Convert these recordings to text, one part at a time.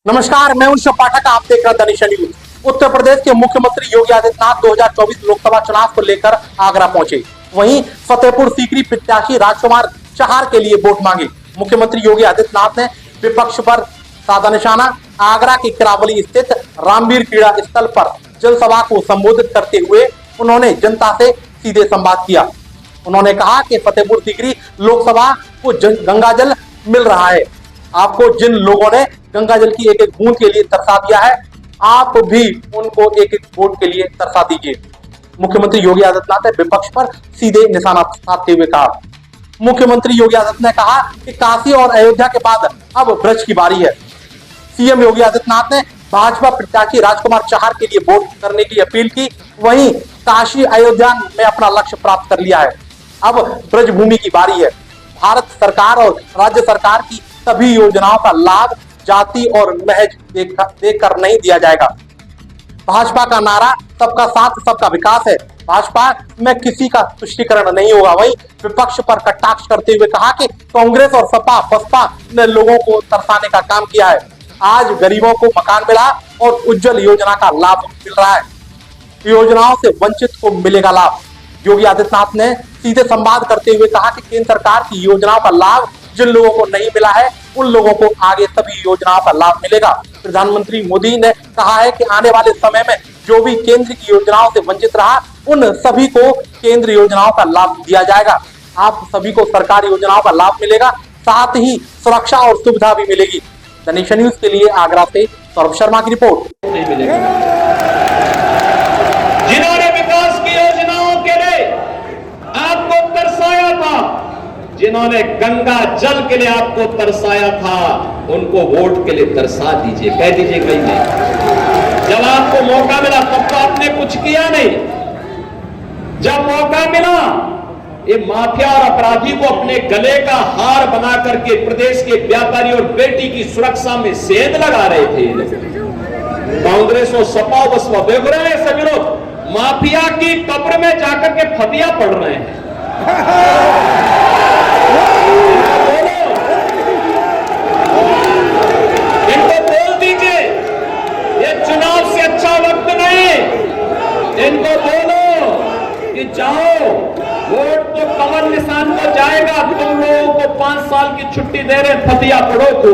नमस्कार, मैं हूं पाठक। आप देख रहे हैं the nation news. Uttar Pradesh के मुख्यमंत्री योगी आदित्यनाथ 2024 लोकसभा चुनाव को लेकर आगरा पहुंचे। वहीं फतेहपुर सीकरी प्रत्याशी राजकुमार चहार के लिए वोट मांगे। मुख्यमंत्री योगी आदित्यनाथ ने विपक्ष पर साधा निशाना। आगरा की किरावली स्थित रामवीर क्रीड़ा स्थल पर जनसभा को संबोधित करते हुए उन्होंने जनता से सीधे संवाद किया। उन्होंने कहा कि फतेहपुर सीकरी लोकसभा को गंगाजल मिल रहा है। आपको जिन लोगों ने गंगा जल की एक एक बूंद के लिए तरसा दिया है, आप भी उनको एक एक वोट के लिए तरसा दीजिए। मुख्यमंत्री योगी आदित्यनाथ ने विपक्ष पर सीधे निशाना साधते हुए कहा। मुख्यमंत्री योगी आदित्यनाथ ने कहा कि काशी और अयोध्या के बाद अब ब्रज की बारी है। सीएम योगी आदित्यनाथ ने भाजपा प्रत्याशी राजकुमार चहार के लिए वोट करने की अपील की। वहीं काशी अयोध्या में अपना लक्ष्य प्राप्त कर लिया है, अब ब्रज भूमि की बारी है। भारत सरकार और राज्य सरकार की सभी योजनाओं का लाभ जाति और महज देकर नहीं दिया जाएगा। भाजपा का नारा सबका साथ सबका विकास है। भाजपा में किसी का तुष्टीकरण नहीं होगा। वहीं विपक्ष पर कटाक्ष करते हुए कहा कि कांग्रेस और सपा बसपा ने लोगों को तरसाने का काम किया है। आज गरीबों को मकान मिला और उज्जवल योजना का लाभ मिल रहा है। योजनाओं से वंचित को मिलेगा लाभ। योगी आदित्यनाथ ने सीधे संवाद करते हुए कहा कि केंद्र सरकार की योजनाओं का लाभ जिन लोगों को नहीं मिला है, उन लोगों को आगे सभी योजनाओं का लाभ मिलेगा। प्रधानमंत्री मोदी ने कहा है कि आने वाले समय में जो भी केंद्र की योजनाओं से वंचित रहा, उन सभी को केंद्र योजनाओं का लाभ दिया जाएगा। आप सभी को सरकारी योजनाओं का लाभ मिलेगा, साथ ही सुरक्षा और सुविधा भी मिलेगी। द नेशन न्यूज के लिए आगरा से सौरभ शर्मा की रिपोर्ट। जिन्होंने विकास की योजनाओं के लिए आपको तरसाया था, जिन्होंने गंगा जल के लिए आपको तरसाया था, उनको वोट के लिए तरसा दीजिए। कह दीजिए कहीं नहीं। जब आपको मौका मिला तब तो आपने कुछ किया नहीं। जब मौका मिला, ये माफिया और अपराधी को अपने गले का हार बना करके प्रदेश के व्यापारी और बेटी की सुरक्षा में सेंध लगा रहे थे। कांग्रेस और सपा बसपा देख रहे हैं, सभी लोग माफिया की कब्र में जाकर के फतिया पढ़ रहे हैं। इनको बोल दीजिए ये चुनाव से अच्छा वक्त नहीं। इनको बोलो कि जाओ, वोट तो कमल निशान को जाएगा। तुम लोगों को 5 साल की छुट्टी दे रहे, फतिया पढ़ो को।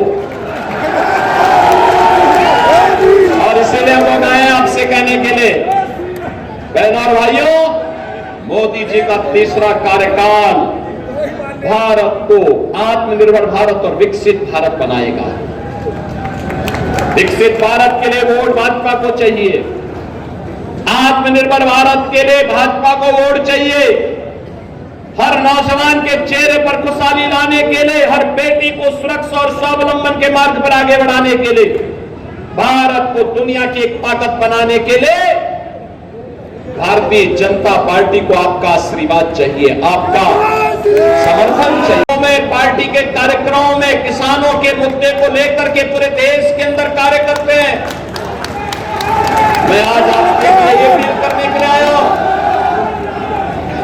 और इसीलिए हम लोग आए आपसे कहने के लिए, बहनों और भाइयों, मोदी जी का तीसरा कार्यकाल भारत को आत्मनिर्भर भारत और विकसित भारत बनाएगा। विकसित भारत के लिए वोट भाजपा को चाहिए। आत्मनिर्भर भारत के लिए भाजपा को वोट चाहिए। हर नौजवान के चेहरे पर खुशहाली लाने के लिए, हर बेटी को सुरक्षा और स्वावलंबन के मार्ग पर आगे बढ़ाने के लिए, भारत को दुनिया की एक ताकत बनाने के लिए भारतीय जनता पार्टी को आपका आशीर्वाद चाहिए, आपका समर्थन चाहिए। में पार्टी के कार्यक्रमों में किसानों के मुद्दे को लेकर के पूरे देश के अंदर कार्य करते हैं। मैं आज आपके लिए अपील करने के लिए आया हूं।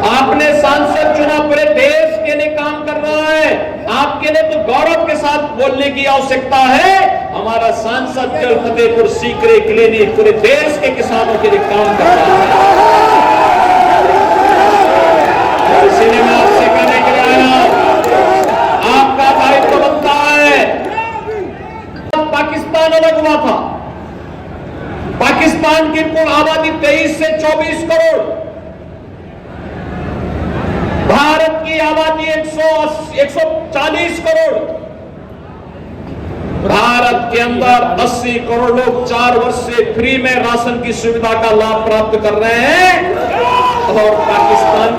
आपने सांसद चुना, पूरे देश के लिए काम कर रहा है। आपके लिए तो गौरव के साथ बोलने की आवश्यकता है। हमारा सांसद केवल फतेहपुर सीकरी के लिए नहीं, पूरे देश के किसानों के लिए काम कर रहा है। और इसीलिए मैं आपसे कहने के लिए आया, आपका दायित्व बनता है। पाकिस्तान अलग हुआ था। पाकिस्तान की कुल आबादी 23 से 24 करोड़, भारत की आबादी 140 करोड़। भारत के अंदर 80 करोड़ लोग 4 वर्ष से फ्री में राशन की सुविधा का लाभ प्राप्त कर रहे हैं। और पाकिस्तान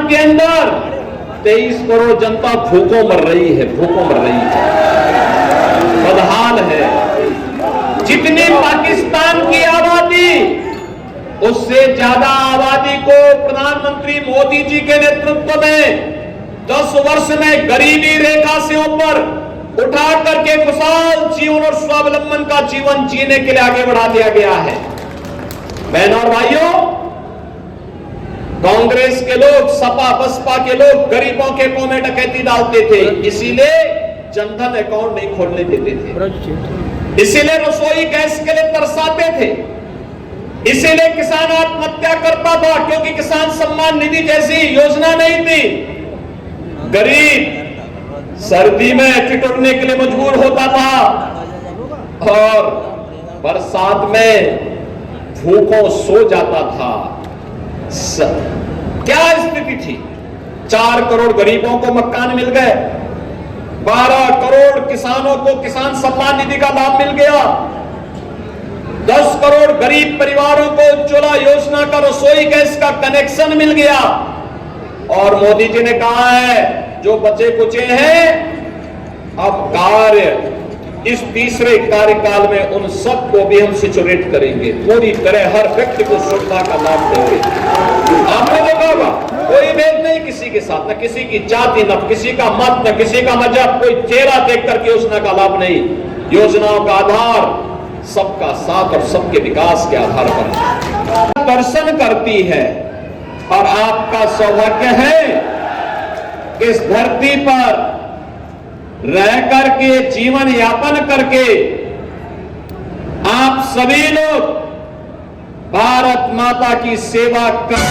के अंदर 23 करोड़ जनता भूखों मर रही है, भूखों मर रही है, बदहाल है। जितनी पाकिस्तान की आबादी, उससे ज्यादा आबादी को प्रधानमंत्री मोदी जी के नेतृत्व में 10 वर्ष में गरीबी रेखा से ऊपर उठा करके खुशहाल जीवन और स्वावलंबन का जीवन जीने के लिए आगे बढ़ा दिया गया है। बहनों और भाइयों, कांग्रेस के लोग, सपा बसपा के लोग गरीबों के मुंह में डकैती डालते थे। इसीलिए जनधन अकाउंट नहीं खोलने देते थे, इसीलिए रसोई गैस के लिए तरसाते थे, इसीलिए किसान आत्महत्या करता था, क्योंकि किसान सम्मान निधि जैसी योजना नहीं थी। गरीब सर्दी में ठिठुरने के लिए मजबूर होता था और बरसात में भूखों सो जाता था। क्या स्थिति थी? 4 करोड़ गरीबों को मकान मिल गए, 12 करोड़ किसानों को किसान सम्मान निधि का लाभ मिल गया, 10 करोड़ गरीब परिवारों को उज्ज्वला योजना का रसोई गैस का कनेक्शन मिल गया। और मोदी जी ने कहा है जो बचे कुचे हैं अब कार्य इस तीसरे कार्यकाल में उन सबको भी हम सिचुएट करेंगे, पूरी तरह हर व्यक्ति को सुविधा का लाभ देंगे। आपने देखा होगा कोई भेद नहीं किसी के साथ, न किसी की जाति, न किसी का मत, न किसी का मजहब, कोई चेहरा देख करके योजना का लाभ नहीं। योजनाओं का आधार सबका साथ और सबके विकास के आधार पर दर्शन करती है। और आपका सौभाग्य है इस धरती पर रह करके जीवन यापन करके आप सभी लोग भारत माता की सेवा कर